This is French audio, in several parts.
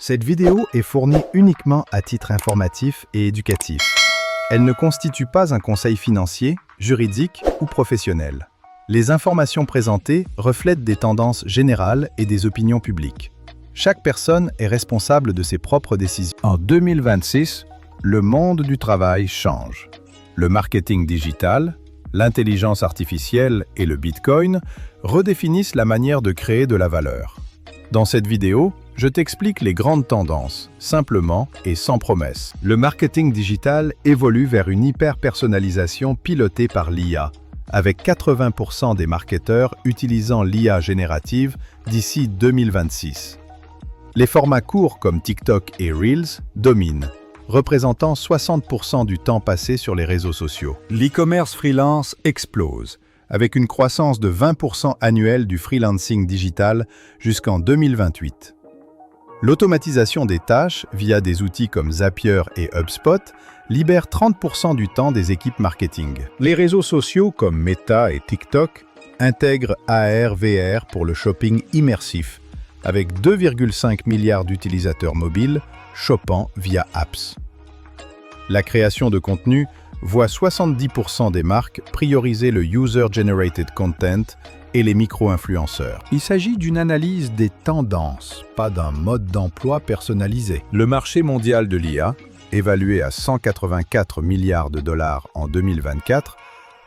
Cette vidéo est fournie uniquement à titre informatif et éducatif. Elle ne constitue pas un conseil financier, juridique ou professionnel. Les informations présentées reflètent des tendances générales et des opinions publiques. Chaque personne est responsable de ses propres décisions. En 2026, le monde du travail change. Le marketing digital, l'intelligence artificielle et le Bitcoin redéfinissent la manière de créer de la valeur. Dans cette vidéo, je t'explique les grandes tendances, simplement et sans promesse. Le marketing digital évolue vers une hyper-personnalisation pilotée par l'IA, avec 80% des marketeurs utilisant l'IA générative d'ici 2026. Les formats courts comme TikTok et Reels dominent, représentant 60% du temps passé sur les réseaux sociaux. L'e-commerce freelance explose, avec une croissance de 20% annuelle du freelancing digital jusqu'en 2028. L'automatisation des tâches via des outils comme Zapier et HubSpot libère 30% du temps des équipes marketing. Les réseaux sociaux comme Meta et TikTok intègrent AR/VR pour le shopping immersif, avec 2,5 milliards d'utilisateurs mobiles shoppant via apps. La création de contenu voit 70% des marques prioriser le User-Generated Content et les micro-influenceurs. Il s'agit d'une analyse des tendances, pas d'un mode d'emploi personnalisé. Le marché mondial de l'IA, évalué à 184 milliards de dollars en 2024,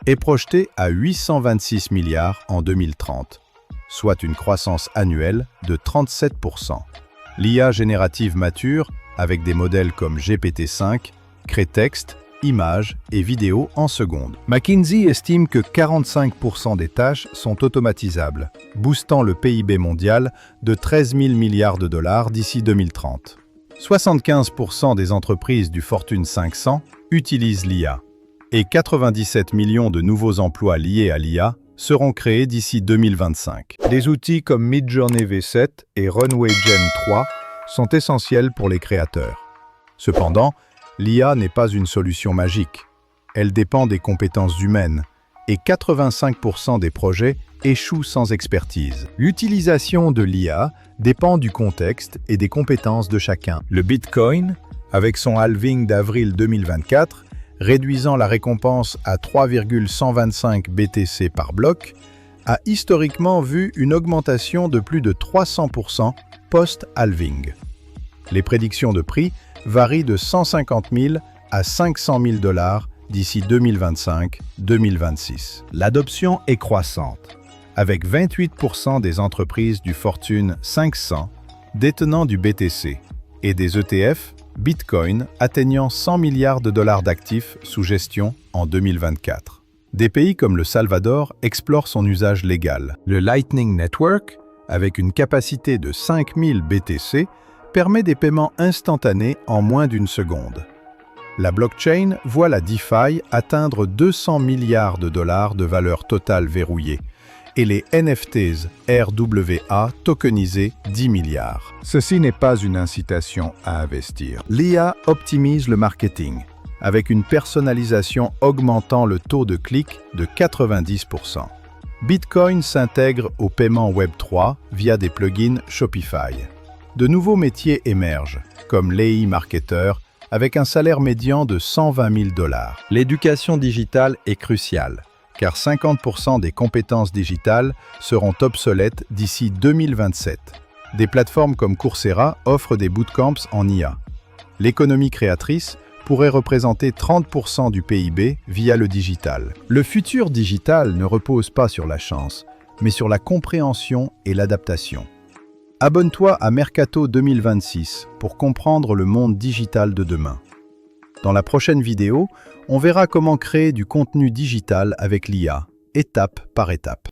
est projeté à 826 milliards en 2030, soit une croissance annuelle de 37%. L'IA générative mature, avec des modèles comme GPT-5, crée texte, images et vidéos en secondes. McKinsey estime que 45% des tâches sont automatisables, boostant le PIB mondial de 13 000 milliards de dollars d'ici 2030. 75% des entreprises du Fortune 500 utilisent l'IA, et 97 millions de nouveaux emplois liés à l'IA seront créés d'ici 2025. Des outils comme Midjourney V7 et Runway Gen 3 sont essentiels pour les créateurs. Cependant, l'IA n'est pas une solution magique. Elle dépend des compétences humaines, et 85% des projets échouent sans expertise. L'utilisation de l'IA dépend du contexte et des compétences de chacun. Le Bitcoin, avec son halving d'avril 2024, réduisant la récompense à 3,125 BTC par bloc, a historiquement vu une augmentation de plus de 300% post-halving. Les prédictions de prix varient de 150 000 à 500 000 dollars d'ici 2025-2026. L'adoption est croissante, avec 28% des entreprises du Fortune 500 détenant du BTC et des ETF Bitcoin atteignant 100 milliards de dollars d'actifs sous gestion en 2024. Des pays comme le Salvador explorent son usage légal. Le Lightning Network, avec une capacité de 5000 BTC, permet des paiements instantanés en moins d'une seconde. La blockchain voit la DeFi atteindre 200 milliards de dollars de valeur totale verrouillée et les NFTs RWA tokenisés 10 milliards. Ceci n'est pas une incitation à investir. L'IA optimise le marketing, avec une personnalisation augmentant le taux de clic de 90%. Bitcoin s'intègre au paiement Web3 via des plugins Shopify. De nouveaux métiers émergent, comme l'AI marketeur, avec un salaire médian de 120 000 dollars. L'éducation digitale est cruciale, car 50% des compétences digitales seront obsolètes d'ici 2027. Des plateformes comme Coursera offrent des bootcamps en IA. L'économie créatrice pourrait représenter 30% du PIB via le digital. Le futur digital ne repose pas sur la chance, mais sur la compréhension et l'adaptation. Abonne-toi à Mercato 2026 pour comprendre le monde digital de demain. Dans la prochaine vidéo, on verra comment créer du contenu digital avec l'IA, étape par étape.